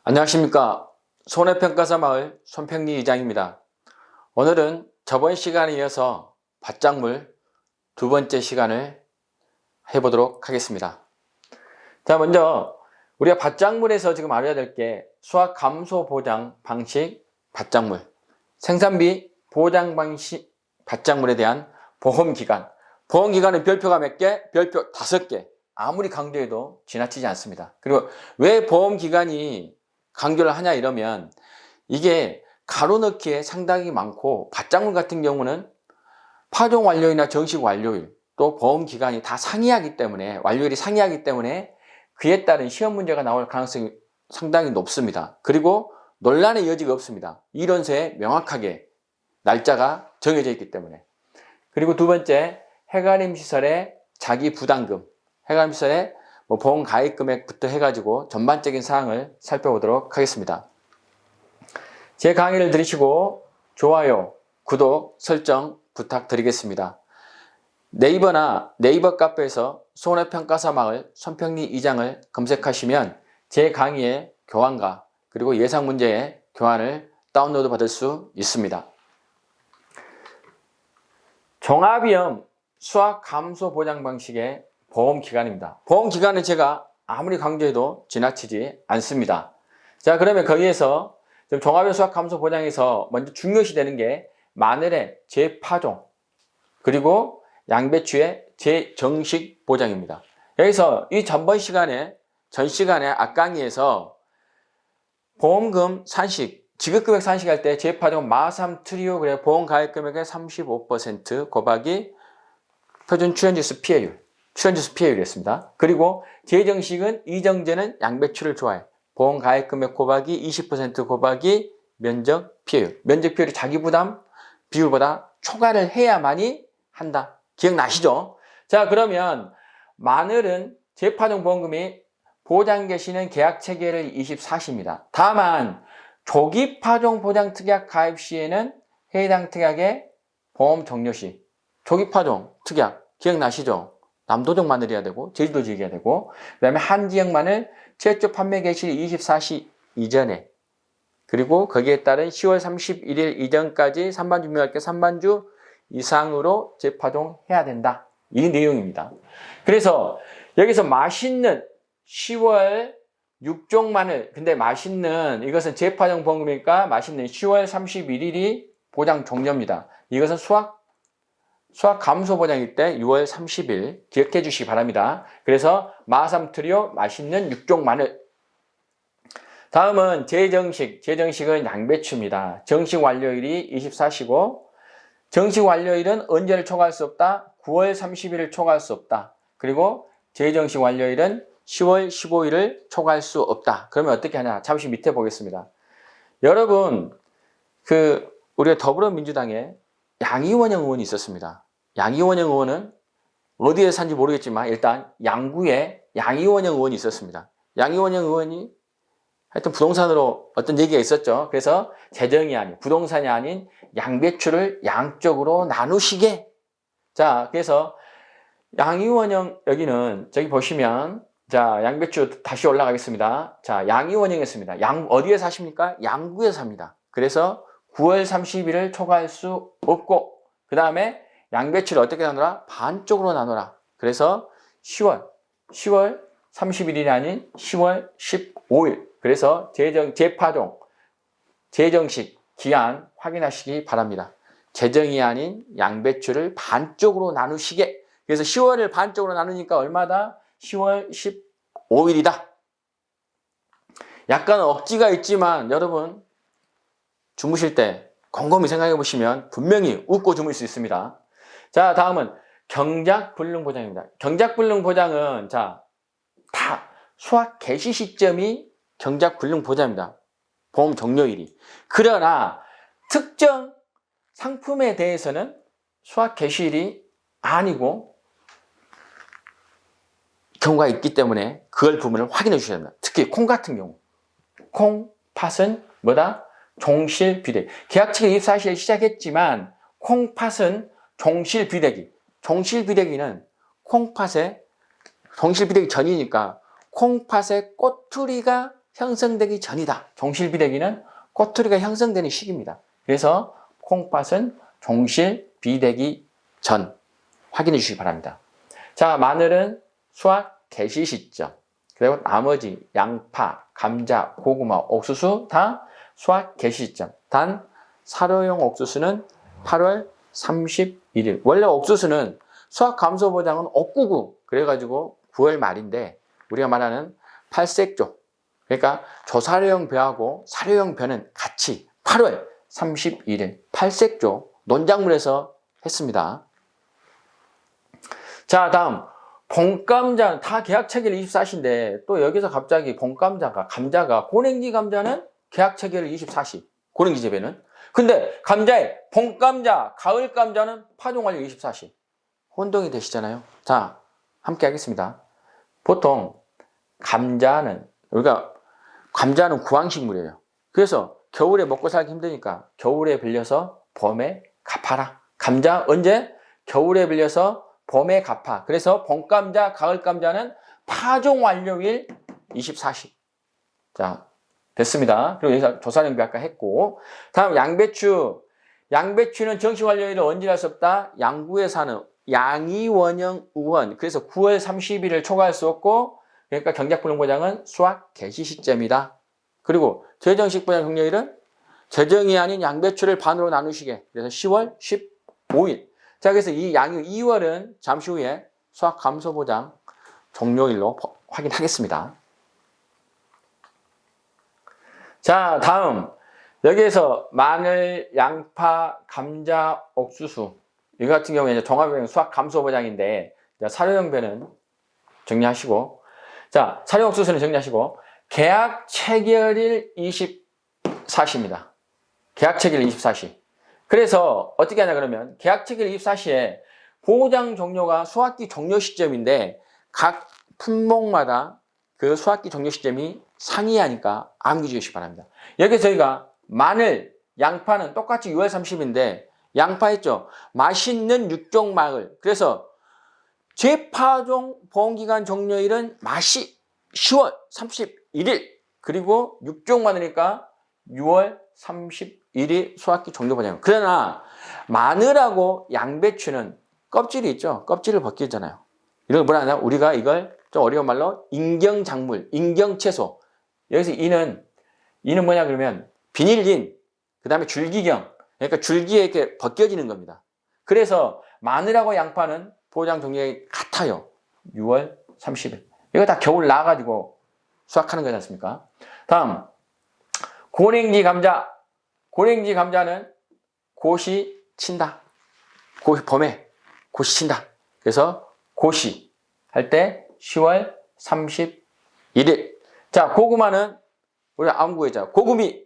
안녕하십니까. 손해평가사 마을 손평리 이장입니다. 오늘은 저번 시간에 이어서 밭작물 두 번째 시간을 해보도록 하겠습니다. 자, 먼저 우리가 밭작물에서 지금 알아야 될 게 수확 감소 보장 방식 밭작물, 생산비 보장 방식 밭작물에 대한 보험기간. 보험기간은 별표가 몇 개? 별표 5개. 아무리 강조해도 지나치지 않습니다. 그리고 왜 보험기간이 강조를 하냐 이러면 이게 가로넣기에 상당히 많고 밭작물 같은 경우는 파종 완료일이나 정식 완료일 또 보험 기간이 다 상이하기 때문에 완료일이 상이하기 때문에 그에 따른 시험 문제가 나올 가능성이 상당히 높습니다. 그리고 논란의 여지가 없습니다. 이론서에 명확하게 날짜가 정해져 있기 때문에. 그리고 두 번째, 해가림 시설의 자기 부담금, 해가림 시설의 보험 가입 금액부터 해가지고 전반적인 사항을 살펴보도록 하겠습니다. 제 강의를 들으시고 좋아요, 구독, 설정 부탁드리겠습니다. 네이버나 네이버 카페에서 손해평가사 마을 손평리 이장을 검색하시면 제 강의의 교환과 그리고 예상 문제의 교환을 다운로드 받을 수 있습니다. 종합위험 수확 감소 보장 방식의 보험기간입니다. 보험기간은 제가 아무리 강조해도 지나치지 않습니다. 자, 그러면 거기에서 종합위험 수확 감소 보장에서 먼저 중요시 되는 게 마늘의 재파종 그리고 양배추의 재정식 보장입니다. 여기서 이 전 시간에 앞강의에서 보험금 산식, 지급금액 산식할 때 재파종 마삼 트리오 그래 보험 가입 금액의 35% 곱하기 표준 출연지수 피해율이었습니다. 그리고 재정식은 이정제는 양배추를 좋아해. 보험 가입 금액 곱하기 20% 곱하기 면적 피해율. 면적 피해율이 자기 부담 비율보다 초과를 해야만이 한다. 기억나시죠? 자, 그러면 마늘은 재파종 보험금이 보장 계시는 계약 체계를 24시입니다. 다만 조기 파종 보장 특약 가입 시에는 해당 특약의 보험 종료 시 조기 파종 특약 기억나시죠? 남도적 마늘이어야 되고 제주도 지역이어야 되고 그 다음에 한 지역 마늘 최초 판매 개시 24시 이전에 그리고 거기에 따른 10월 31일 이전까지 산반주 미확계 산반주 이상으로 재파종해야 된다. 이 내용입니다. 그래서 여기서 맛있는 10월 6종 마늘 근데 맛있는 이것은 재파종 보험이니까 맛있는 10월 31일이 보장 종료입니다. 이것은 수확 감소 보장일 때 6월 30일 기억해 주시기 바랍니다. 그래서 마삼 트리오 맛있는 6종 마늘. 다음은 재정식은 양배추입니다. 정식 완료일이 24시고 정식 완료일은 언제를 초과할 수 없다? 9월 30일을 초과할 수 없다. 그리고 재정식 완료일은 10월 15일을 초과할 수 없다. 그러면 어떻게 하냐? 잠시 밑에 보겠습니다. 여러분, 우리가 더불어민주당에 양이원영 의원이 있었습니다. 양이원영 의원은 어디에 산지 모르겠지만 일단 양구에 양이원영 의원이 있었습니다. 양이원영 의원이 하여튼 부동산으로 어떤 얘기가 있었죠. 그래서 재정이 아닌 부동산이 아닌 양배추를 양쪽으로 나누시게. 자, 그래서 양이원영 여기는 저기 보시면 자, 양배추 다시 올라가겠습니다. 자, 양이원영이었습니다. 어디에 사십니까? 양구에 삽니다. 그래서 9월 30일을 초과할 수 없고 그 다음에 양배추를 어떻게 나누라? 반쪽으로 나누라. 그래서 10월 30일이 아닌 10월 15일. 그래서 재파종, 재정식 기한 확인하시기 바랍니다. 재정이 아닌 양배추를 반쪽으로 나누시게. 그래서 10월을 반쪽으로 나누니까 얼마다? 10월 15일이다. 약간 억지가 있지만 여러분 주무실 때 곰곰이 생각해 보시면 분명히 웃고 주무실 수 있습니다. 자, 다음은 경작불능보장입니다. 경작불능보장은 자, 다 수확 개시 시점이 경작불능보장입니다. 보험 종료일이. 그러나 특정 상품에 대해서는 수확 개시일이 아니고 경우가 있기 때문에 그걸 부분을 확인해 주셔야 됩니다. 특히 콩 같은 경우. 콩, 팥은 뭐다? 종실비대기. 계약체계 24시에 시작했지만 콩팥은 종실비대기. 종실비대기는 콩팥에 종실비대기 전이니까 콩팥에 꼬투리가 형성되기 전이다. 종실비대기는 꼬투리가 형성되는 시기입니다. 그래서 콩팥은 종실비대기 전 확인해 주시기 바랍니다. 자, 마늘은 수확 개시 시점. 그리고 나머지 양파, 감자, 고구마, 옥수수 다 수확 개시 시점. 단 사료용 옥수수는 8월 31일. 원래 옥수수는 수확 감소 보장은 옥구구. 그래가지고 9월 말인데 우리가 말하는 팔색조. 그러니까 조사료용 벼하고 사료용 벼는 같이 8월 31일 팔색조 논작물에서 했습니다. 자, 다음 봄감자는 다 계약 체결 24시인데 또 여기서 갑자기 감자가 고랭지 감자는 계약 체결 24시. 고랭지 재배는. 근데 감자에 봄감자, 가을감자는 파종 완료 24시. 혼동이 되시잖아요. 자, 함께 하겠습니다. 보통 감자는 구황식물이에요. 그래서 겨울에 먹고 살기 힘드니까 겨울에 빌려서 봄에 갚아라. 감자 언제? 겨울에 빌려서 봄에 갚아. 그래서 봄감자, 가을감자는 파종 완료일 24시. 자, 됐습니다. 그리고 여기서 조사령비 아까 했고. 다음 양배추. 양배추는 정식 완료일을 언제 할 수 없다? 양구에 사는 양이원형 우원. 그래서 9월 30일을 초과할 수 없고, 그러니까 경작불능보장은 수확 개시 시점이다. 그리고 재정식 보장 종료일은 재정이 아닌 양배추를 반으로 나누시게. 그래서 10월 15일. 자, 그래서 이 양이 2월은 잠시 후에 수확 감소 보장 종료일로 확인하겠습니다. 자, 다음 여기에서 마늘, 양파, 감자, 옥수수 이 같은 경우에 종합형 수확 감소 보장인데 사료용 벼는 정리하시고, 자, 사료용 옥수수는 정리하시고 계약 체결일 24시입니다. 계약 체결 24시. 그래서 어떻게 하냐 그러면 계약 체결 24시에 보장 종료가 수확기 종료 시점인데 각 품목마다 그 수확기 종료 시점이 상이하니까 암기 주시기 바랍니다. 여기서 저희가 마늘, 양파는 똑같이 6월 30일인데 양파 있죠? 맛있는 육종 마을. 그래서 재파종 보험기간 종료일은 맛이 10월 31일. 그리고 육종 마늘이니까 6월 31일 수확기 종료 보장. 그러나 마늘하고 양배추는 껍질이 있죠? 껍질을 벗기잖아요. 이런 걸 뭐라 하냐? 우리가 이걸 좀 어려운 말로 인경작물, 인경채소. 여기서 이는 뭐냐 그러면 비닐린, 그 다음에 줄기경. 그러니까 줄기에 이렇게 벗겨지는 겁니다. 그래서 마늘하고 양파는 보장 종료일이 같아요. 6월 30일. 이거 다 겨울 나가지고 수확하는 거지 않습니까? 다음 고랭지 감자. 고랭지 감자는 고시 친다. 봄에 고시 친다. 그래서 고시 할 때 10월 31일. 자, 고구마는 우리 아무거 있잖아. 고구미.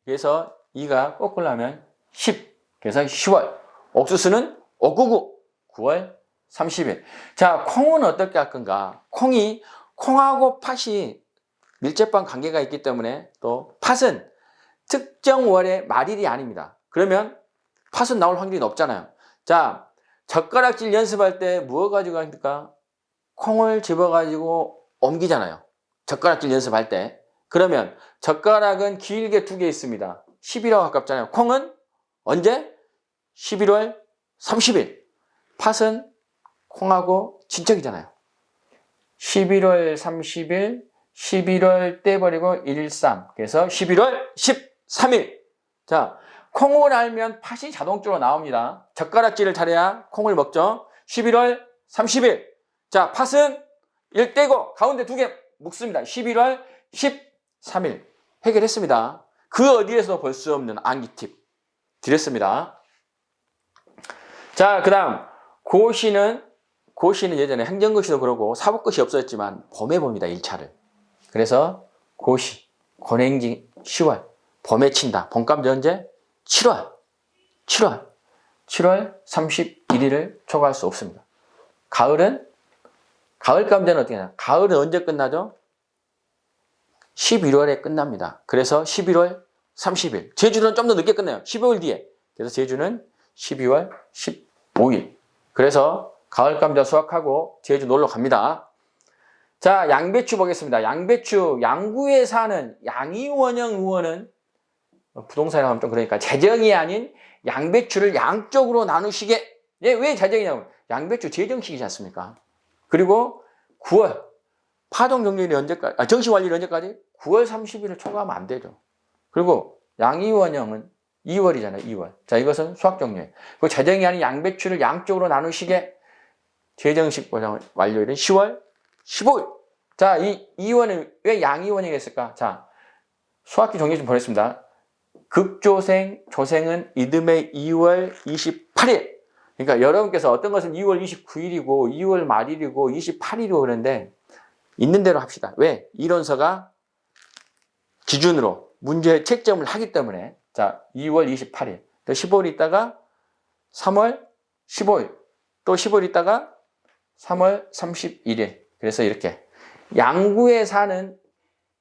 그래서 이가 거꾸로 하면 10. 그래서 10월. 옥수수는 옥구구. 9월 30일. 자, 콩은 어떻게 할 건가? 콩하고 팥이 밀접한 관계가 있기 때문에 또 팥은 특정 월의 말일이 아닙니다. 그러면 팥은 나올 확률이 높잖아요. 자, 젓가락질 연습할 때 무엇 가지고 합니까? 콩을 집어가지고 옮기잖아요. 젓가락질 연습할 때. 그러면 젓가락은 길게 2개 있습니다. 10일하고 가깝잖아요. 콩은 언제? 11월 30일. 팥은 콩하고 친척이잖아요. 11월 30일, 11월 떼버리고 13. 그래서 11월 13일. 자, 콩을 알면 팥이 자동적으로 나옵니다. 젓가락질을 잘해야 콩을 먹죠. 11월 30일. 자, 팥은 1 떼고 가운데 2개 묶습니다. 11월 13일. 해결했습니다. 그 어디에서 볼 수 없는 암기 팁 드렸습니다. 자, 그 다음 고시는 예전에 행정고시도 그러고 사법고시 없었지만 봄에 봅니다. 1차를. 그래서 고시, 고랭지 10월, 봄에 친다. 봄감자 언제? 7월 31일을 초과할 수 없습니다. 가을 감자는 어떻게 하냐? 가을은 언제 끝나죠? 11월에 끝납니다. 그래서 11월 30일. 제주는 좀 더 늦게 끝나요. 15일 뒤에. 그래서 제주는 12월 15일. 그래서 가을 감자 수확하고 제주 놀러 갑니다. 자, 양배추 보겠습니다. 양배추, 양구에 사는 양이원형 의원은 부동산이라고 하면 좀 그러니까 재정이 아닌 양배추를 양쪽으로 나누시게. 예, 왜 재정이냐고. 양배추 재정식이지 않습니까? 그리고 9월 파동 정리일이 언제까지? 정시 완료일 언제까지? 9월 30일을 초과하면 안 되죠. 그리고 양이원형은 2월이잖아요. 2월. 자, 이것은 수학 종료예요. 그 재정이 아닌 양배추를 양쪽으로 나누시게. 재정식 보장 완료일은 10월 15일. 자, 이 2원은 왜 양이원형이 했을까? 자, 수학기 종료 좀 보냈습니다. 극조생, 조생은 이듬해 2월 28일. 그러니까 여러분께서 어떤 것은 2월 29일이고 2월 말일이고 28일이고 그런데 있는 대로 합시다. 왜? 이론서가 기준으로 문제 채점을 하기 때문에. 자, 2월 28일. 또 15일 있다가 3월 15일. 또 15일 있다가 3월 31일. 그래서 이렇게 양구에 사는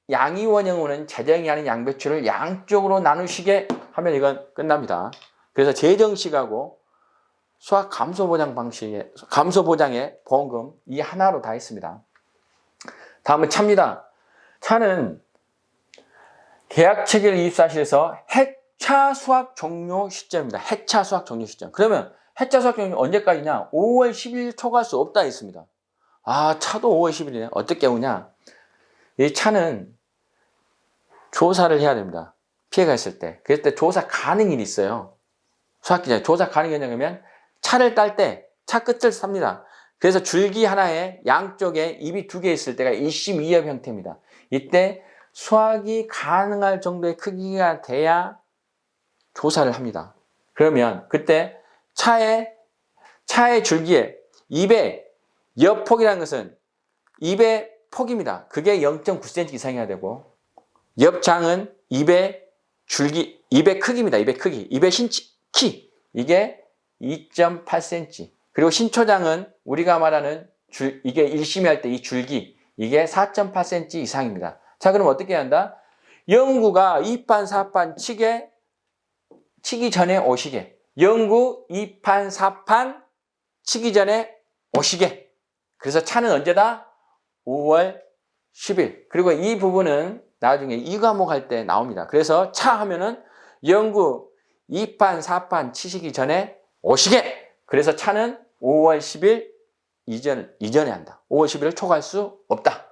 양이원형은 재정이 아닌 양배추를 양쪽으로 나누시게 하면 이건 끝납니다. 그래서 재정식하고 수학 감소보장 방식의 감소보장의 보험금 이 하나로 다 했습니다. 다음은 차입니다. 차는 계약체결 이입사실에서 해차 수학 종료 시점입니다. 해차 수학 종료 시점. 그러면 해차 수학 종료 언제까지냐? 5월 10일 초과할 수 없다 했습니다. 아, 차도 5월 10일이네. 어떻게 오냐? 이 차는 조사를 해야 됩니다. 피해가 있을 때. 그럴 때 조사 가능일이 있어요. 수학기간에 조사 가능일이 뭐냐면 차를 딸 때 차 끝을 삽니다. 그래서 줄기 하나에 양쪽에 입이 2개 있을 때가 1심 2엽 형태입니다. 이때 수확이 가능할 정도의 크기가 돼야 조사를 합니다. 그러면 그때 차의 줄기에 입의 옆폭이라는 것은 입의 폭입니다. 그게 0.9cm 이상이어야 되고 옆장은 입의 줄기, 입의 크기입니다. 입의 크기. 입의 키. 이게 2.8cm. 그리고 신초장은 우리가 말하는 이게 1심이 할 때 이 줄기. 이게 4.8cm 이상입니다. 자, 그럼 어떻게 한다? 영구가 2판, 4판 치기 전에 오시게. 영구 2판, 4판 치기 전에 오시게. 그래서 차는 언제다? 5월 10일. 그리고 이 부분은 나중에 2과목 할 때 나옵니다. 그래서 차 하면은 영구 2판, 4판 치시기 전에 오시게. 그래서 차는 5월 10일 이전에 한다. 5월 10일을 초과할 수 없다.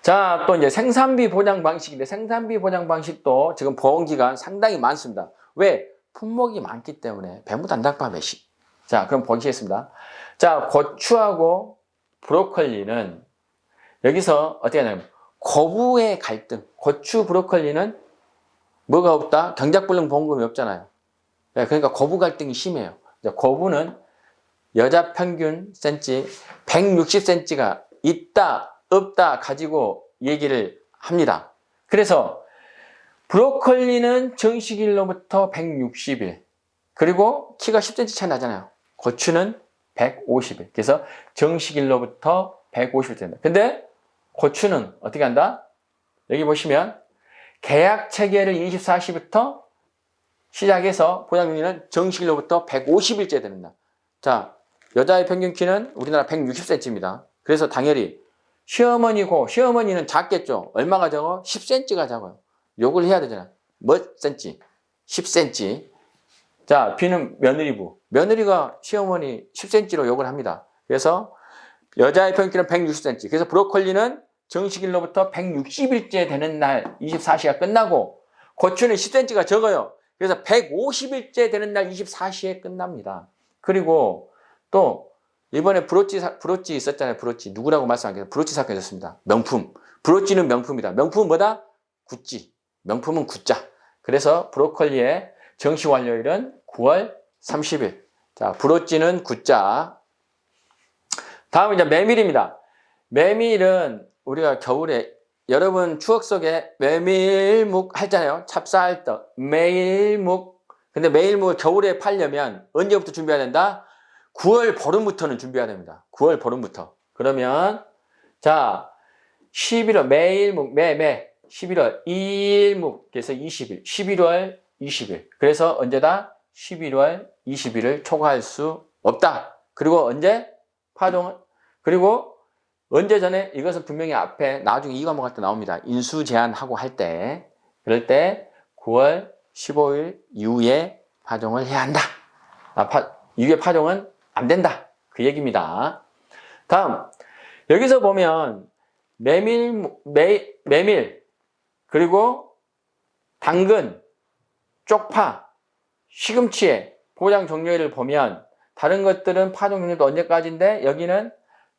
자, 또 이제 생산비 보장 방식인데 생산비 보장 방식도 지금 보험기간 상당히 많습니다. 왜? 품목이 많기 때문에 배무단답과 매식. 자, 그럼 보시겠습니다. 자, 고추하고 브로콜리는 여기서 어떻게 하냐면 고부의 갈등. 고추, 브로콜리는 뭐가 없다? 경작불능 보험금이 없잖아요. 그러니까 고부 갈등이 심해요. 고부는 여자 평균 센치 160cm가 있다, 없다 가지고 얘기를 합니다. 그래서 브로콜리는 정식일로부터 160일. 그리고 키가 10cm 차이 나잖아요. 고추는 150일. 그래서 정식일로부터 150일 된다. 근데 고추는 어떻게 한다? 여기 보시면 계약 체결일 24시부터 시작해서 보장일은 정식일로부터 150일째 됩니다. 자, 여자의 평균 키는 우리나라 160cm입니다. 그래서 당연히 시어머니는 작겠죠. 얼마가 적어? 10cm가 적어요. 요걸 해야 되잖아. 몇 cm? 10cm. 자, B는 며느리부. 며느리가 시어머니 10cm로 욕을 합니다. 그래서 여자의 평균은 160cm. 그래서 브로콜리는 정식일로부터 160일째 되는 날 24시가 끝나고 고추는 10cm가 적어요. 그래서 150일째 되는 날 24시에 끝납니다. 그리고 또 이번에 브로치 있었잖아요. 브로치. 누구라고 말씀 안 드렸어요. 브로치 사건이 있었습니다. 명품. 브로치는 명품이다. 명품은 뭐다? 구찌. 명품은 구자. 그래서 브로콜리의 정시 완료일은 9월 30일. 자, 브로치는 구자. 다음은 이제 메밀입니다. 메밀은 우리가 겨울에 여러분 추억 속에 메밀묵 하잖아요. 찹쌀떡, 메밀묵. 근데 메밀묵을 겨울에 팔려면 언제부터 준비해야 된다? 9월 보름부터는 준비해야 됩니다. 9월 보름부터. 그러면 자 11월 메밀묵 11월 일묵 그래서 20일 11월 20일 그래서 언제다? 11월 20일을 초과할 수 없다. 그리고 언제? 파동은 그리고 언제 전에? 이것은 분명히 앞에 나중에 이 과목 할 때 나옵니다. 인수 제한하고 할 때, 그럴 때 9월 15일 이후에 파종을 해야 한다. 이후에 파종은 안 된다. 그 얘기입니다. 다음, 여기서 보면 메밀, 그리고 당근, 쪽파, 시금치의 포장 종료일을 보면 다른 것들은 파종 종료도 언제까지인데 여기는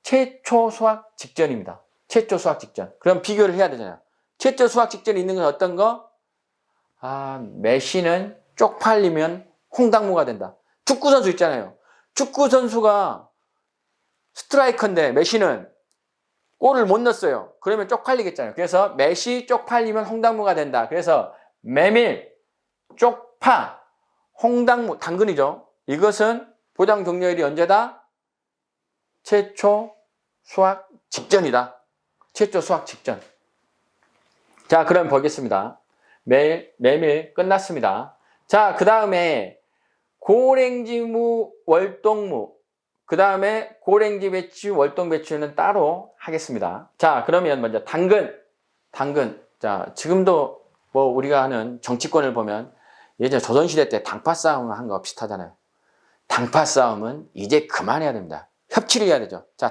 최초 수확 직전입니다. 최초 수확 직전. 그럼 비교를 해야 되잖아요. 최초 수확 직전에 있는 건 어떤 거? 메시는 쪽팔리면 홍당무가 된다. 축구 선수 있잖아요. 축구 선수가 스트라이커인데 메시는 골을 못 넣었어요. 그러면 쪽팔리겠잖아요. 그래서 메시 쪽팔리면 홍당무가 된다. 그래서 메밀, 쪽파, 홍당무, 당근이죠. 이것은 포장 종료일이 언제다? 최초 수확 직전이다. 최초 수확 직전. 자, 그럼 보겠습니다. 메밀 끝났습니다. 자, 그 다음에 고랭지무, 월동무, 그 다음에 고랭지 배추, 월동 배추는 따로 하겠습니다. 자, 그러면 먼저 당근. 자, 지금도 뭐 우리가 하는 정치권을 보면 예전 조선시대 때 당파 싸움 한 거 비슷하잖아요. 당파 싸움은 이제 그만해야 됩니다. 협치를 해야 되죠. 자,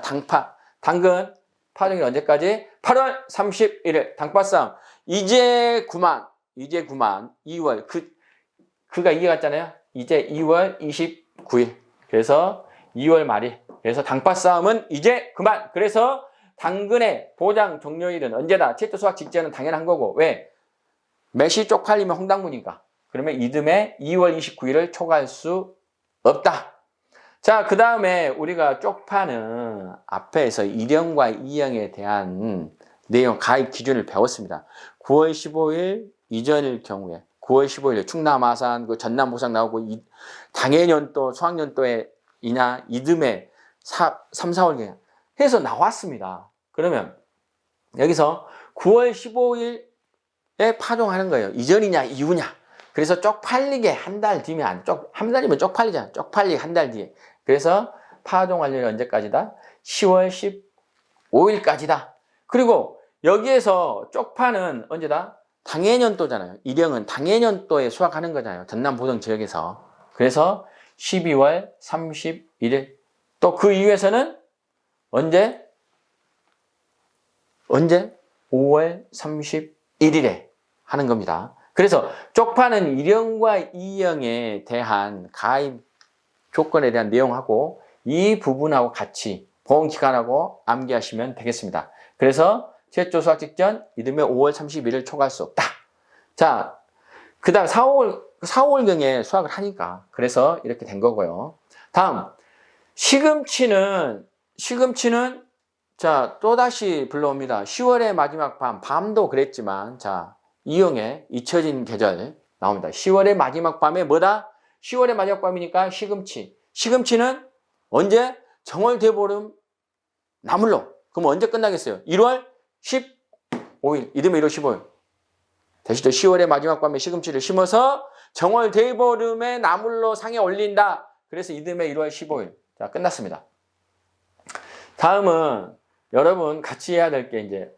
당근, 파종일 언제까지? 8월 31일, 당파 싸움. 이제 그만, 2월, 그가 이해 갔잖아요. 이제 2월 29일. 그래서 2월 말일. 그래서 당파 싸움은 이제 그만. 그래서 당근의 포장 종료일은 언제다? 최초 수확 직전은 당연한 거고. 왜? 매시 쪽팔리면 홍당무니까. 그러면 이듬해 2월 29일을 초과할 수 없다. 자, 그 다음에 우리가 쪽파는 앞에서 1형과 2형에 대한 내용, 가입 기준을 배웠습니다. 9월 15일 이전일 경우에 9월 15일 충남 아산 그 전남 보상 나오고 당해년도 수학년도에 이나 이듬해 3, 4월 해서 나왔습니다. 그러면 여기서 9월 15일에 파종하는 거예요. 이전이냐 이후냐. 그래서 쪽팔리게 한 달 뒤면 한 달이면 쪽팔리잖아. 쪽팔리게 한 달 뒤에. 그래서 파종 완료일 언제까지다? 10월 15일까지다. 그리고 여기에서 쪽파는 언제다? 당해년도잖아요. 일형은 당해년도에 수확하는 거잖아요. 전남 보성 지역에서. 그래서 12월 31일. 또 그 이후에서는 언제? 5월 31일에 하는 겁니다. 그래서 쪽파는 1형과 2형에 대한 가입 조건에 대한 내용하고 이 부분하고 같이 보험기간하고 암기하시면 되겠습니다. 그래서 최초 수확 직전 이듬해 5월 30일을 초과할 수 없다. 자, 그 다음 4월경에 수확을 하니까 그래서 이렇게 된 거고요. 다음 시금치는 자, 또다시 불러옵니다. 10월의 마지막 밤도 그랬지만 자, 이형의 잊혀진 계절 나옵니다. 10월의 마지막 밤에 뭐다? 10월의 마지막 밤이니까 시금치는 언제? 정월 대보름 나물로. 그럼 언제 끝나겠어요? 1월 15일. 이듬해 1월 15일. 되시죠? 10월의 마지막 밤에 시금치를 심어서 정월 대보름에 나물로 상에 올린다. 그래서 이듬해 1월 15일. 자, 끝났습니다. 다음은 여러분 같이 해야 될 게 이제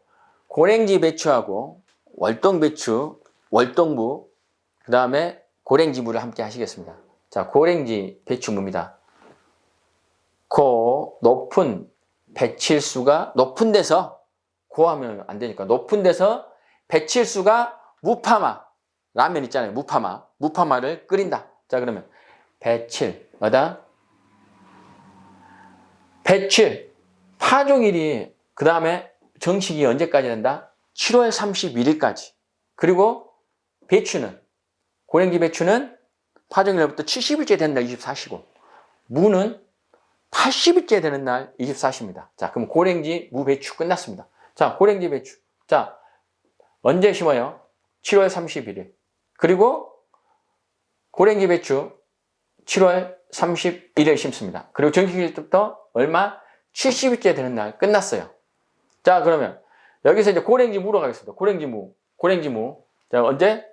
고랭지 배추하고 월동 배추, 월동무, 그 다음에 고랭지무를 함께 하시겠습니다. 자, 고랭지 배추무입니다. 높은 배칠수가 높은 데서 고하면 안 되니까 높은 데서 배칠수가 무파마 라면 있잖아요. 무파마를 끓인다. 자, 그러면 배칠 파종일이 그 다음에 정식이 언제까지 된다? 7월 31일까지. 그리고 고랭지 배추는 파종일부터 70일째 되는 날 24시고 무는 80일째 되는 날 24시입니다. 자, 그럼 고랭지 무 배추 끝났습니다. 자, 고랭지 배추. 자, 언제 심어요? 7월 31일. 그리고 고랭지 배추 7월 31일 심습니다. 그리고 정식일부터 얼마? 70일째 되는 날 끝났어요. 자, 그러면 여기서 이제 고랭지 무로 가겠습니다. 고랭지 무. 자, 언제?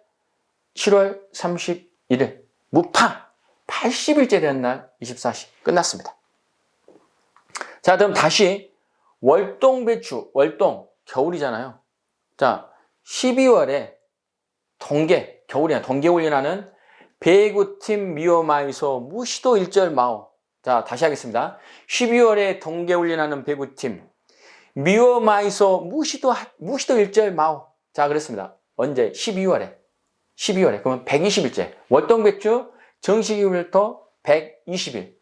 7월 31일. 무파 80일째 되는 날 24시 끝났습니다. 자, 그럼 다시 월동 배추, 월동, 겨울이잖아요. 자, 12월에 동계, 겨울이나 동계훈련하는 배구팀 미오마이소 무시도 일절 마오. 자, 다시 하겠습니다. 12월에 동계훈련하는 배구팀 미오마이소 무시도 일절 마오. 자, 그랬습니다. 언제? 12월에. 그러면 120일째. 월동배추 정식휴일부터 120일.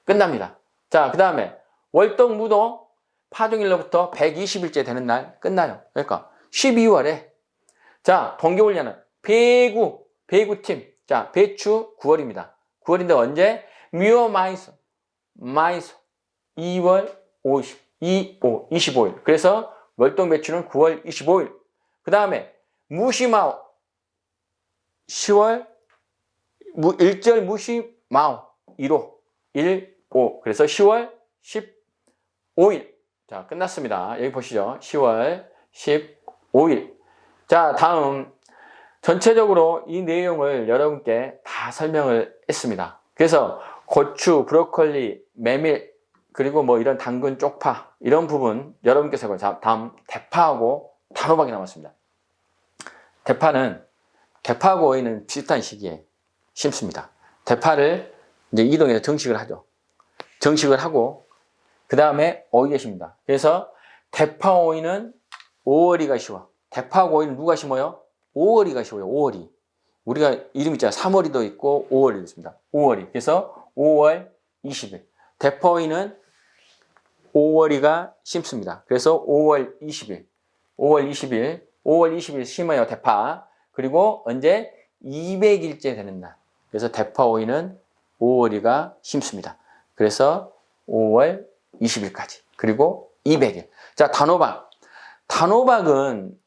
끝납니다. 자, 그 다음에 월동무도 파종일로부터 120일째 되는 날 끝나요. 그러니까 12월에 자, 동계훈련은 배구팀. 자, 배추 9월입니다. 9월인데 언제? 미오마이소 2월 25일. 그래서 월동배추는 9월 25일. 그 다음에 무시마오 10월 일절 무시마오 1호 그래서 10월 15일. 자, 끝났습니다. 여기 보시죠. 10월 15일. 자, 다음 전체적으로 이 내용을 여러분께 다 설명을 했습니다. 그래서 고추, 브로콜리, 메밀, 그리고 뭐 이런 당근, 쪽파 이런 부분 여러분께서 다음 대파하고 단호박이 남았습니다. 대파하고 오이는 비슷한 시기에 심습니다. 대파를 이제 이동해서 정식을 하죠. 정식을 하고 그 다음에 오이가 심습니다. 그래서 대파 오이는 5월이가 심어. 대파하고 오이는 누가 심어요? 5월이가 심어요. 5월이. 우리가 이름 있잖아요. 3월이도 있고 5월이도 있습니다. 5월이. 그래서 5월 20일. 대파 오이는 5월이가 심습니다. 그래서 5월 20일 심어요. 대파. 그리고 언제? 200일째 되는 날. 그래서 대파 오이는 5월이가 심습니다. 그래서 5월 20일까지. 그리고 200일. 자, 단호박은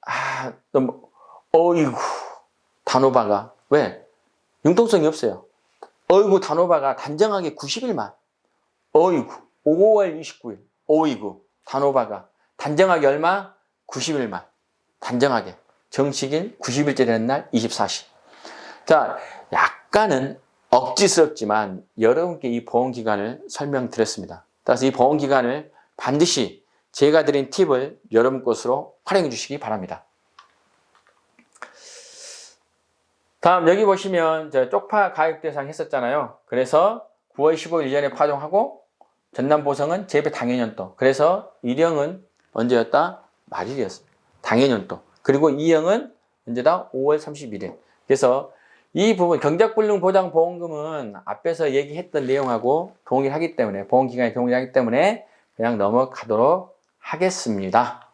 어이구 단호박아 왜? 융통성이 없어요. 어이구 단호박아 단정하게 90일만. 어이구 5월 29일. 어이구 단호박아 단정하게 얼마? 90일만. 단정하게. 정식일 90일째 되는 날 24시. 자, 약간은 억지스럽지만 여러분께 이 보험기간을 설명드렸습니다. 따라서 이 보험기간을 반드시 제가 드린 팁을 여러분 것으로 활용해 주시기 바랍니다. 다음 여기 보시면 저 쪽파 가입 대상 했었잖아요. 그래서 9월 15일 이전에 파종하고 전남보성은 재배 당해년도. 그래서 1형은 언제였다? 말일이었습니다. 당해년도. 그리고 2형은 언제다? 5월 31일. 그래서 이 부분 경작불능보장보험금은 앞에서 얘기했던 내용하고 동일하기 때문에 보험기간이 동일하기 때문에 그냥 넘어가도록 하겠습니다.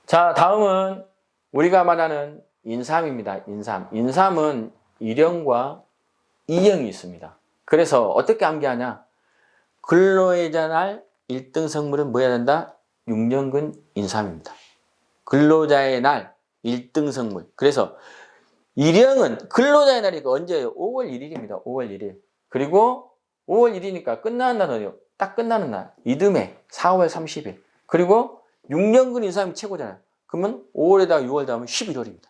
자, 다음은 우리가 말하는 인삼입니다. 인삼은 1형과 2형이 있습니다. 그래서 어떻게 암기하냐? 근로자의 날 1등 성물은 뭐 해야 된다? 6년근 인삼입니다. 근로자의 날 1등 성물. 그래서 1형은 근로자의 날이니까 언제예요? 5월 1일입니다. 5월 1일. 그리고 5월 1일이니까 끝나는 날은요. 딱 끝나는 날. 이듬해 4월 30일. 그리고 6년근 인삼이 최고잖아요. 그러면 5월에다가 6월 더하면 11월입니다.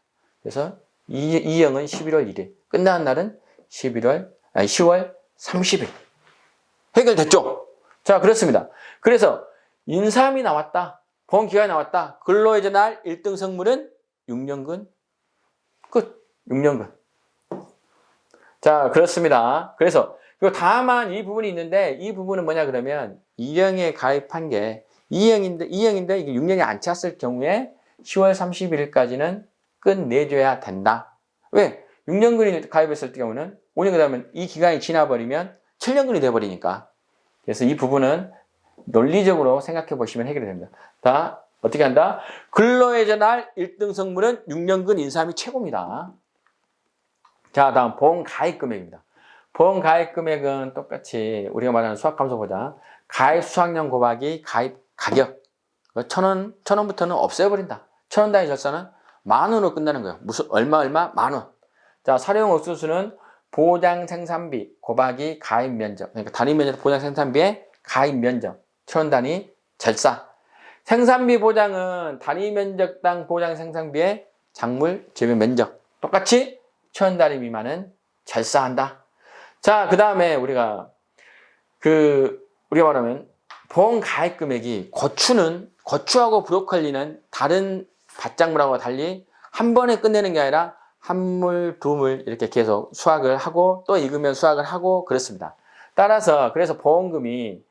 그래서 2형은 11월 1일. 끝나는 날은 10월 30일. 해결됐죠? 자, 그렇습니다. 그래서 인삼이 나왔다. 보험기간이 나왔다. 근로자의 날 1등 성물은 6년근 끝. 6년근. 자, 그렇습니다. 그래서 다만 이 부분이 있는데 이 부분은 뭐냐 그러면 2형에 가입한 게 2형인데 이게 6년이 안 찼을 경우에 10월 31일까지는 끝내줘야 된다. 왜? 6년근이 가입했을 경우는 5년 그다음에 이 기간이 지나버리면 7년근이 돼버리니까. 그래서 이 부분은 논리적으로 생각해 보시면 해결이 됩니다. 다 어떻게 한다? 근로자의 날 1등 성물은 6년근 인삼이 최고입니다. 자, 다음 보험 가입 금액입니다. 보험 가입 금액은 똑같이 우리가 말하는 수학감소보다 가입 수학령 곱하기 가입 가격 1,000원부터는 없애버린다. 1,000원 단위 절차는 10,000원으로 끝나는 거예요. 무슨 얼마 10,000원. 자, 사용 옥수수는 보장 생산비 곱하기 가입 면적. 그러니까 단위 면적 보장 생산비의 가입 면적 1,000원 단위 절차. 생산비 보장은 단위 면적당 보장 생산비의 작물 재배 면적. 똑같이 1,000원 단위 미만은 절사한다. 자, 그 다음에 우리가 말하면 보험 가입 금액이 고추하고 브로콜리는 다른 밭작물하고 달리 한 번에 끝내는 게 아니라 한 물, 두 물 이렇게 계속 수확을 하고 또 익으면 수확을 하고 그렇습니다. 따라서 그래서 보험금이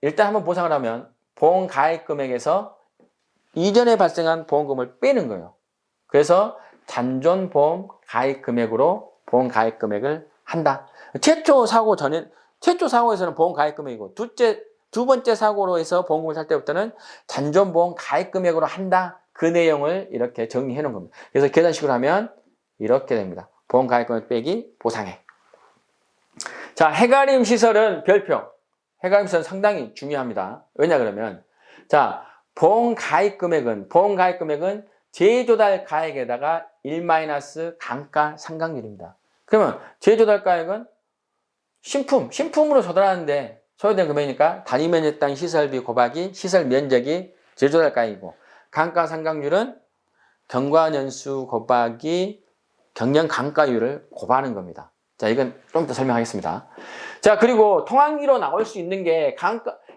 일단 한번 보상을 하면 보험 가입 금액에서 이전에 발생한 보험금을 빼는 거예요. 그래서 잔존 보험 가입 금액으로 보험 가입 금액을 한다. 최초 사고에서는 보험 가입 금액이고 두 번째 사고로 해서 보험금을 살 때부터는 잔존 보험 가입 금액으로 한다. 그 내용을 이렇게 정리해 놓은 겁니다. 그래서 계산식으로 하면 이렇게 됩니다. 보험 가입 금액 빼기 보상액. 자, 해가림 시설은 별표. 해가림 시설은 상당히 중요합니다. 왜냐 그러면 자, 보험 가입 금액은 제조달 가액에다가 1 감가상각률입니다. 그러면 제조달 가액은 신품으로 소요된 금액이니까 단위 면적당 시설비 곱하기 시설 면적이 제조달 가액이고 감가상각률은 경과년수 곱하기 경영 감가율을 곱하는 겁니다. 자, 이건 좀 더 설명하겠습니다. 자, 그리고 통항기로 나올 수 있는 게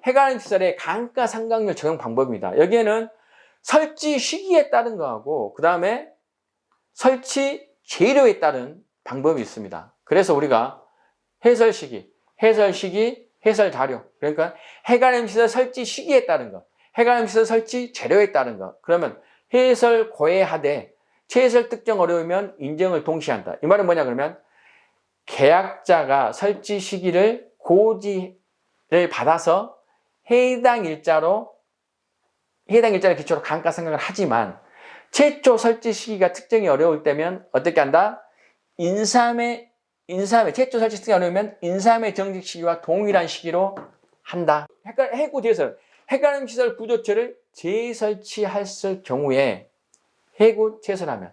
해가림 시설의 감가상각률 적용 방법입니다. 여기에는 설치 시기에 따른 거하고 그 다음에 설치 재료에 따른 방법이 있습니다. 그래서 우리가 해설 시기, 해설 자료, 그러니까 해가림 시설 설치 시기에 따른 거, 해가림 시설 설치 재료에 따른 거. 그러면 해설 고해하되 최해설 특정 어려우면 인정을 동시한다. 이 말은 뭐냐 그러면 계약자가 설치 시기를 고지를 받아서 해당 일자를 기초로 감가상각을 하지만 최초 설치 시기가 특정이 어려울 때면 어떻게 한다? 최초 설치 특정이 어려우면 인삼의 정직 시기와 동일한 시기로 한다. 해가림 시설 구조체를 재설치했을 경우에 해구 최선하면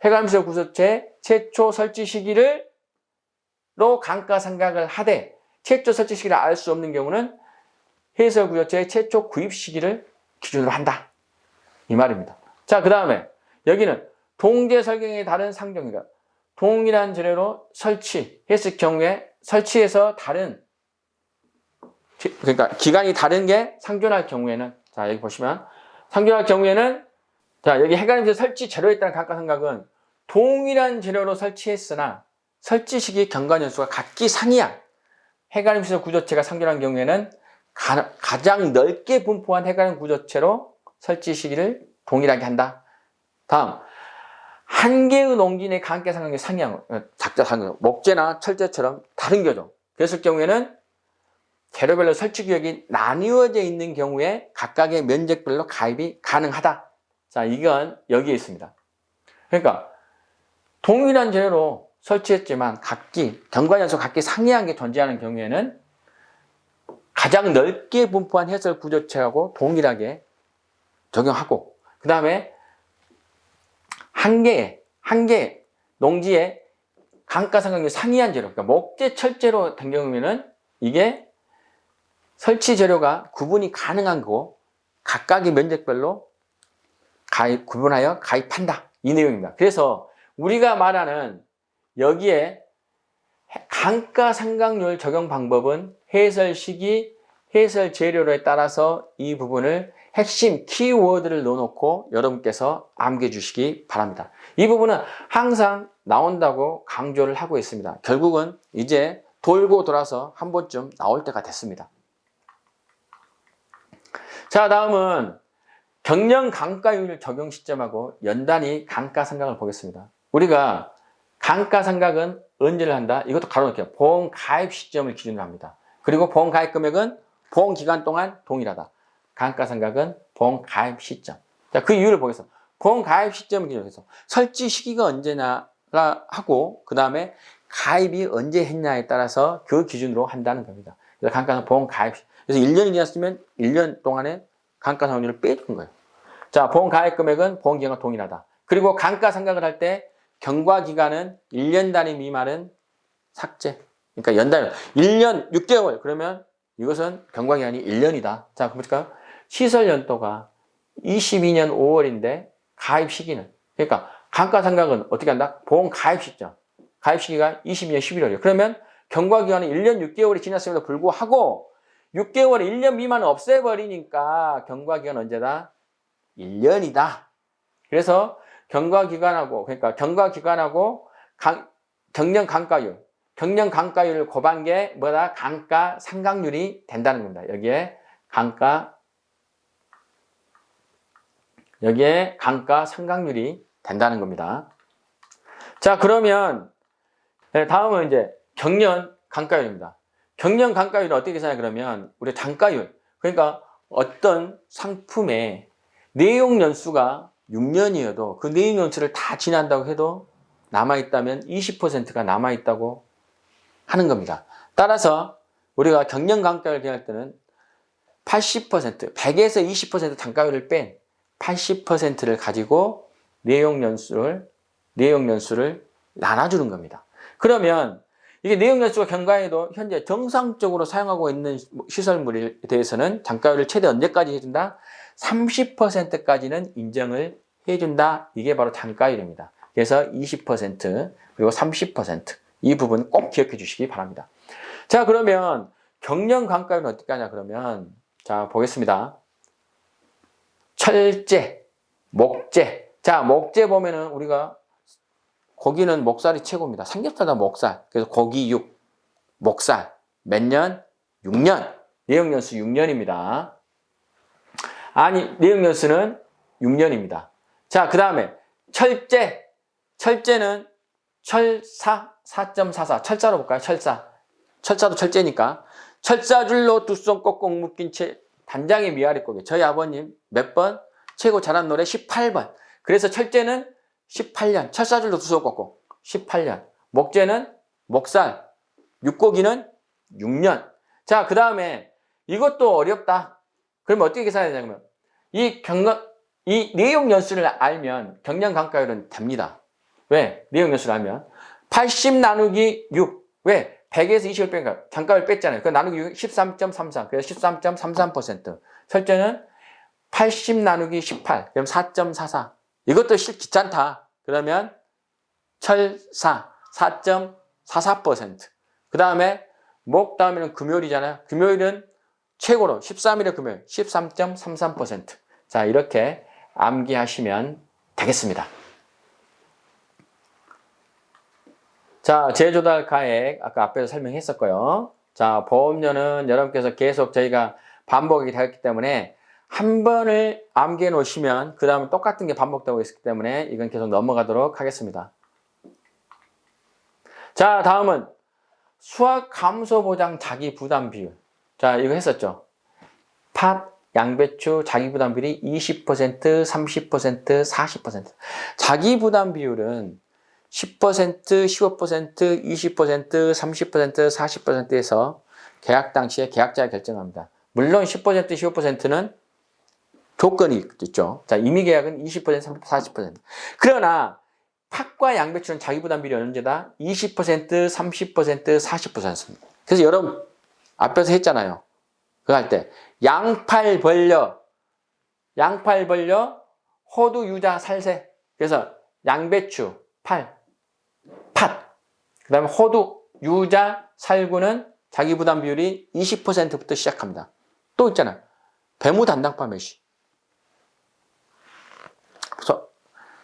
해가림 시설 구조체 최초 설치 시기로 감가상각을 하되 최초 설치 시기를 알 수 없는 경우는 해설 구조체의 최초 구입 시기를 기준으로 한다. 이 말입니다. 자, 그 다음에 여기는 동제 설경이 다른 상정이다. 동일한 재료로 설치했을 경우에 설치해서 그러니까 기간이 다른 게 상존할 경우에는 자, 여기 보시면 상존할 경우에는 자, 여기 해가림시설 설치 재료에 따른 감가상각은 동일한 재료로 설치했으나 설치 시기 경과년수가 각기 상이한 해가림시설 구조체가 상존한 경우에는 가장 넓게 분포한 해가림 구조체로 설치 시기를 동일하게 한다. 다음, 한 개의 농진의 감가상각률 상이한 작자 상경, 목재나 철제처럼 다른 교종. 그랬을 경우에는 재료별로 설치 구역이 나뉘어져 있는 경우에 각각의 면적별로 가입이 가능하다. 자, 이건 여기에 있습니다. 그러니까 동일한 재료로 설치했지만 경과연수 각기 상이한 게 존재하는 경우에는 가장 넓게 분포한 해설 구조체하고 동일하게 적용하고 그 다음에 한 개의 농지에 감가상각률 상이한 재료, 그러니까 목재, 철제로 된 경우에는 이게 설치 재료가 구분이 가능한 거고 각각의 면적별로 구분하여 가입한다. 이 내용입니다. 그래서 우리가 말하는 여기에 감가상각률 적용 방법은 해설 시기, 해설 재료에 따라서 이 부분을 핵심 키워드를 넣어놓고 여러분께서 암기해 주시기 바랍니다. 이 부분은 항상 나온다고 강조를 하고 있습니다. 결국은 이제 돌고 돌아서 한 번쯤 나올 때가 됐습니다. 자, 다음은 경영 감가율 적용 시점하고 연단위 감가상각을 보겠습니다. 우리가 감가상각은 언제를 한다? 이것도 가로놓을게요. 보험 가입 시점을 기준으로 합니다. 그리고 보험 가입 금액은 보험 기간 동안 동일하다. 감가상각은 보험 가입 시점. 자, 그 이유를 보겠습니다. 보험 가입 시점을 기준으로 해서 설치 시기가 언제나 하고 그 다음에 가입이 언제 했냐에 따라서 그 기준으로 한다는 겁니다. 그래서 감가상각 보험 가입 시점. 그래서 1년이 지났으면 1년 동안에 감가상각률을 빼준 거예요. 자, 보험 가입 금액은 보험 기간과 동일하다. 그리고 감가상각을 할 때 경과기간은 1년 단위 미만은 삭제. 그러니까 연단 1년 6개월 그러면 이것은 경과기간이 1년이다. 자, 볼까요? 시설 연도가 22년 5월인데 가입 시기는 그러니까 감가상각은 어떻게 한다? 보험 가입 시점. 가입 시기가 22년 11월이에요. 그러면 경과기간은 1년 6개월이 지났음에도 불구하고 6개월에 1년 미만은 없애버리니까 경과기간 언제다? 1년이다. 그래서 경과기간하고 그러니까 경과기간하고 경련 강가율을 곱한 게 뭐다? 감가상각률이 된다는 겁니다. 여기에 감가상각률이 된다는 겁니다. 자, 그러면 다음은 이제 경련 강가율입니다. 경련 강가율은 어떻게 계산해? 그러면 우리 단가율, 그러니까 어떤 상품의 내용 연수가 6년이어도 그 내용 연수를 다 지난다고 해도 남아있다면 20%가 남아있다고 하는 겁니다. 따라서 우리가 경련 강가율 계산할 때는 80%, 100에서 20% 단가율을 뺀 80%를 가지고 내용 연수를 나눠주는 겁니다. 그러면 이게 내용 연수가 경과에도 현재 정상적으로 사용하고 있는 시설물에 대해서는 단가율을 최대 언제까지 해준다? 30%까지는 인정을 해준다. 이게 바로 단가율입니다. 그래서 20% 그리고 30% 이 부분 꼭 기억해 주시기 바랍니다. 자, 그러면 경련 강가율은 어떻게 하냐? 그러면 자, 보겠습니다. 철제, 목재. 자, 목재 보면은 우리가 고기는 목살이 최고입니다. 삼겹살도 목살. 그래서 고기육, 목살. 몇 년? 6년. 내용연수 6년입니다. 아니, 내용연수는 6년입니다. 자, 그 다음에 철제. 철제는 철사 4.44. 철사로 볼까요? 철사. 철사도 철제니까. 철사줄로 두 손 꼭꼭 묶인 채 단장의 미아리 고개. 저희 아버님 몇 번? 최고 잘한 노래 18번. 그래서 철제는 18년. 철사줄로 두 손 꼭꼭 18년. 목재는 목살. 육고기는 6년. 자, 그 다음에 이것도 어렵다. 그러면 어떻게 계산해야 되냐면 이 내용 연수를 알면 경련 강가율은 됩니다. 왜? 내용 연수를 알면 80 나누기 6. 왜? 100에서 20을 빼니까 단가율 뺐잖아요. 그 나누기 6, 13.33. 그래서 13.33%. 철제는 80 나누기 18. 그럼 4.44. 이것도 귀찮다. 그러면 철사 4.44%. 그 다음에 목 다음에는 금요일이잖아요. 금요일은 최고로 13일의 금요일 13.33%. 자, 이렇게 암기하시면 되겠습니다. 자, 재조달 가액 아까 앞에서 설명했었고요. 자, 보험료는 여러분께서 계속 저희가 반복이 되었기 때문에 한 번을 암기해 놓으시면 그 다음에 똑같은 게 반복되고 있기 때문에 이건 계속 넘어가도록 하겠습니다. 자, 다음은 수확 감소 보장 자기 부담 비율. 자, 이거 했었죠. 팥, 양배추 자기 부담 비율이 20%, 30%, 40%. 자기 부담 비율은 10%, 15%, 20%, 30%, 40%에서 계약 당시에 계약자가 결정합니다. 물론 10%, 15%는 조건이 있죠. 자, 임의 계약은 20%, 30%, 40%. 그러나 팥과 양배추는 자기 부담 비율이 언제다? 20%, 30%, 40%입니다. 그래서 여러분 앞에서 했잖아요. 그거 할 때 양팔 벌려, 호두, 유자, 살새. 그래서 양배추, 팥. 그 다음에 호두, 유자, 살구는 자기 부담 비율이 20%부터 시작합니다. 또 있잖아요. 배무 단당파 매시. 그래서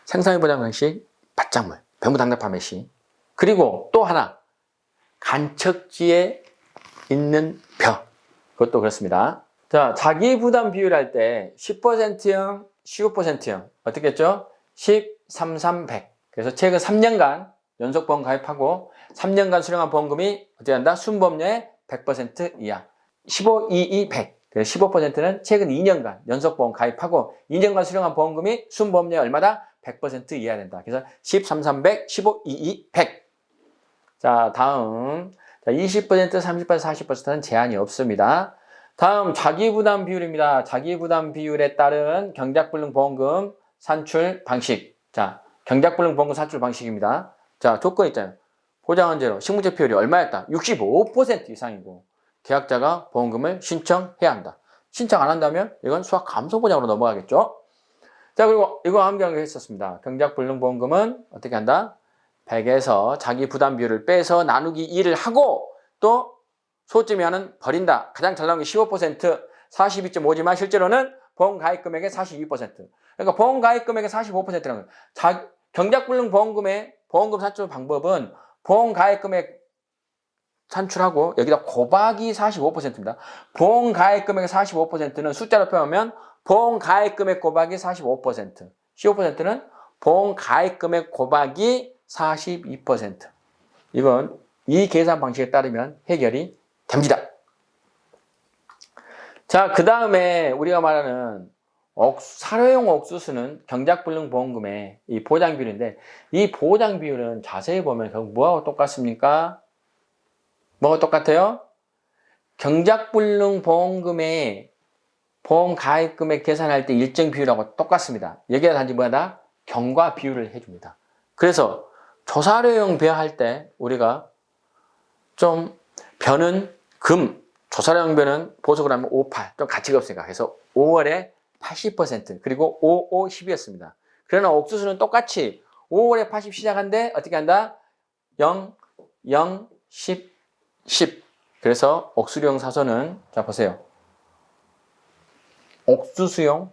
생산의 보장 방식, 밭작물, 배무 단당파 매시. 그리고 또 하나, 간척지에 있는 벼. 그것도 그렇습니다. 자, 자기 부담 비율 할 때 10%형, 15%형. 어떻게 했죠? 10, 3, 3, 100. 그래서 최근 3년간 연속보험 가입하고 3년간 수령한 보험금이 어떻게 한다? 순보험료의 100% 이하. 15, 2, 2, 100. 그래서 15%는 최근 2년간 연속보험 가입하고 2년간 수령한 보험금이 순보험료의 얼마다? 100% 이하 된다. 그래서 10, 3, 3, 100, 15, 2, 2, 100. 자, 다음. 자, 20%, 30%, 40%는 제한이 없습니다. 다음 자기부담 비율입니다. 자기부담 비율에 따른 경작불능 보험금 산출 방식. 자, 경작불능 보험금 산출 방식입니다. 자, 조건 있잖아요. 보장원제로 식무제표율이 얼마였다? 65% 이상이고 계약자가 보험금을 신청해야 한다. 신청 안 한다면 이건 수확 감소 보장으로 넘어가겠죠. 자, 그리고 이거 암기하게 했었습니다. 경작불능 보험금은 어떻게 한다? 100에서 자기 부담 비율을 빼서 나누기 2를 하고 또 소득주의하는 버린다. 가장 잘 나온 게 15%, 42.5지만 실제로는 보험 가입 금액의 42%. 그러니까 보험 가입 금액의 45%라는 거예요. 경작불능 보험금의 보험금 산출 방법은 보험 가입 금액 산출하고 여기다 곱하기 45%입니다. 보험 가입 금액의 45%는 숫자로 표현하면 보험 가입 금액 곱하기 45%. 15%는 보험 가입 금액 곱하기 42%. 이건 이 계산 방식에 따르면 해결이 됩니다. 자, 그 다음에 우리가 말하는 사료용 옥수수는 경작불능 보험금의 이 보장 비율인데, 이 보장 비율은 자세히 보면 결국 뭐하고 똑같습니까? 뭐가 똑같아요? 경작불능 보험금의 보험 가입금액 계산할 때 일정 비율하고 똑같습니다. 여기가 단지 뭐다? 경과 비율을 해줍니다. 그래서 조사료용 배할 때 우리가 좀 변은 금, 조사료용 변은 보석으로 하면 5, 8, 좀 가치가 없으니까. 그래서 5월에 80% 그리고 5, 5, 10이었습니다. 그러나 옥수수는 똑같이 5월에 80 시작한데 어떻게 한다? 0, 0, 10, 10. 그래서 옥수수용 사서는 자 보세요. 옥수수용,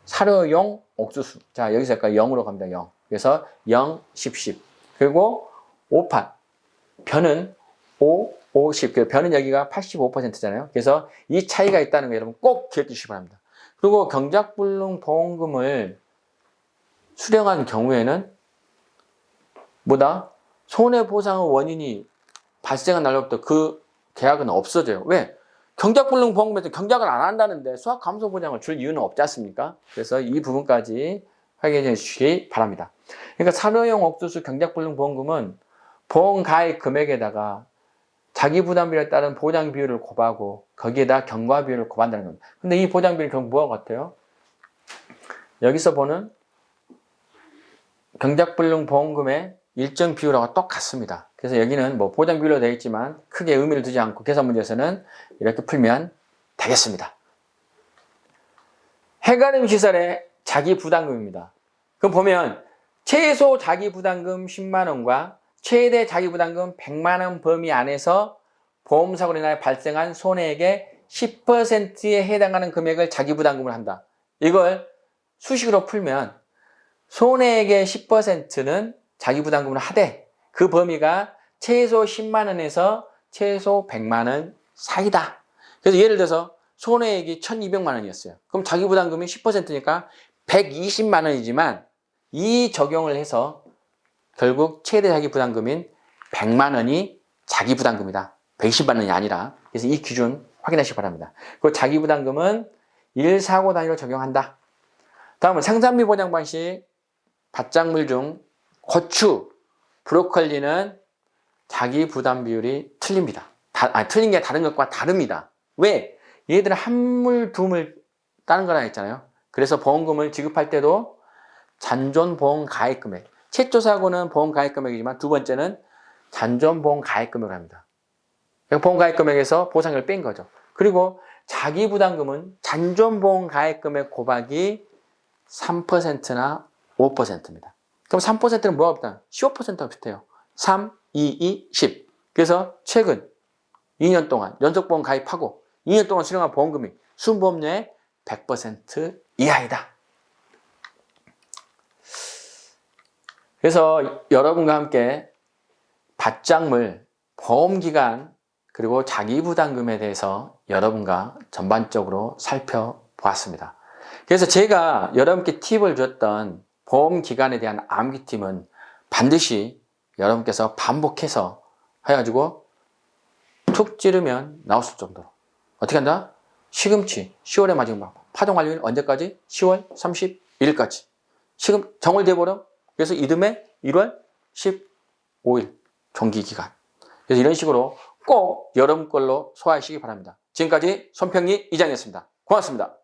사료용 옥수수. 자 여기서 약간 0으로 갑니다. 0. 그래서 0, 10, 10. 그리고 5, 8. 변은 5, 5, 10. 그 변은 여기가 85%잖아요. 그래서 이 차이가 있다는 거 여러분 꼭 기억해 주시기 바랍니다. 그리고 경작불능 보험금을 수령한 경우에는 뭐다? 손해보상의 원인이 발생한 날로부터 그 계약은 없어져요. 왜? 경작불능 보험금에서 경작을 안 한다는데 수확감소보장을 줄 이유는 없지 않습니까? 그래서 이 부분까지 확인해 주시기 바랍니다. 그러니까 사료용 옥수수 경작불능 보험금은 보험 가입 금액에다가 자기 부담비에 따른 보장 비율을 곱하고 거기에다 경과 비율을 곱한다는 겁니다. 근데 이 보장 비율이 결국 뭐와 같아요? 여기서 보는 경작불능 보험금의 일정 비율하고 똑같습니다. 그래서 여기는 뭐 보장 비율로 되어 있지만 크게 의미를 두지 않고 계산 문제에서는 이렇게 풀면 되겠습니다. 해가림 시설의 자기 부담금입니다. 그럼 보면 최소 자기 부담금 10만 원과 최대 자기 부담금 100만 원 범위 안에서 보험사고로 인하여 발생한 손해액의 10%에 해당하는 금액을 자기 부담금을 한다. 이걸 수식으로 풀면 손해액의 10%는 자기 부담금을 하되 그 범위가 최소 10만 원에서 최소 100만 원 사이다. 그래서 예를 들어서 손해액이 1,200만 원이었어요. 그럼 자기 부담금이 10%니까 120만 원이지만 이 적용을 해서 결국 최대 자기 부담금인 100만 원이 자기 부담금이다. 120만 원이 아니라. 그래서 이 기준 확인하시기 바랍니다. 그 자기 부담금은 1사고 단위로 적용한다. 다음은 생산비 보장 방식. 밭작물 중 고추, 브로콜리는 자기 부담 비율이 틀립니다. 틀린 게 다른 것과 다릅니다. 왜? 얘들은 한 물, 두 물 따는 거라 했잖아요. 그래서 보험금을 지급할 때도 잔존보험 가입금액. 최초 사고는 보험 가입금액이지만 두 번째는 잔존보험 가입금액을 합니다. 보험 가입금액에서 보상을 뺀 거죠. 그리고 자기 부담금은 잔존보험 가입금액 곱하기 3%나 5%입니다. 그럼 3%는 뭐가 없다? 15%가 비슷해요. 3, 2, 2, 10. 그래서 최근 2년 동안 연속보험 가입하고 2년 동안 수령한 보험금이 순보험료의 100% 이하이다. 그래서 여러분과 함께 밭작물, 보험기간, 그리고 자기부담금에 대해서 여러분과 전반적으로 살펴보았습니다. 그래서 제가 여러분께 팁을 줬던 보험기간에 대한 암기팀은 반드시 여러분께서 반복해서 해가지고 툭 찌르면 나올 정도로. 어떻게 한다? 시금치 10월에 맞은 방법. 파종 완료일 언제까지? 10월 31일까지. 시금 정월 대보름. 그래서 이듬해 1월 15일 종기기간. 그래서 이런 식으로 꼭 여러분 걸로 소화하시기 바랍니다. 지금까지 손평리 이장이었습니다. 고맙습니다.